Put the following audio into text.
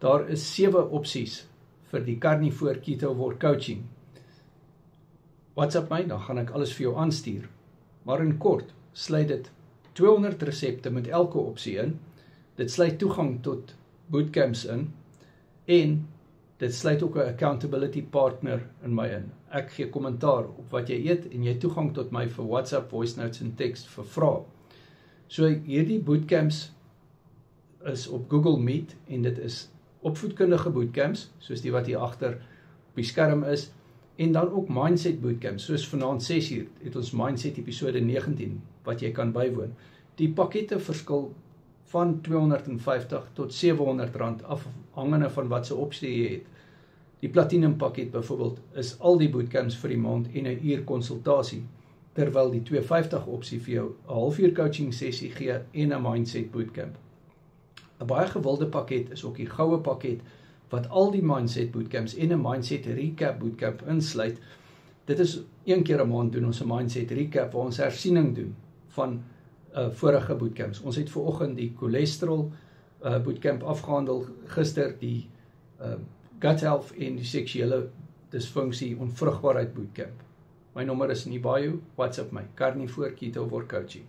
Daar is 7 opsies vir die Carnivore Keto Coaching. WhatsApp my, dan gaan ek alles vir jou aanstuur. Maar in kort, sluit dit 200 resepte met elke opsie in. Dit sluit toegang tot bootcamps in en dit sluit ook 'n accountability partner in my in. Ek gee kommentaar op wat jy eet en jy toegang tot my vir WhatsApp, voice notes en text vir vrae. So hierdie bootcamps is op Google Meet en dit is opvoedkundige bootcamps, soos die wat hier agter op die skerm is, en dan ook mindset bootcamps, soos vanaand 6uur het ons mindset episode 19 wat jy kan bywoon. Die pakkette verskil van R250 tot R700 afhangende van wat se opsie jy het. Die Platinum pakket byvoorbeeld is al die bootcamps vir die maand en 'n uur konsultasie, terwyl die R250 opsie vir jou 'n halfuur coaching sessie gee en 'n mindset bootcamp. 'n Baie gewilde pakket is ook die goue pakket wat al die mindset bootcamps en 'n mindset recap bootcamp insluit. Dit is een keer 'n maand doen ons 'n mindset recap waar ons hersiening doen van vorige bootcamps. Ons het vanoggend die cholesterol bootcamp afgehandel, gister die gut health en die seksuele disfunksie onvrugbaarheid bootcamp. My nommer is in die bio, WhatsApp my, Carnivore Keto Coaching.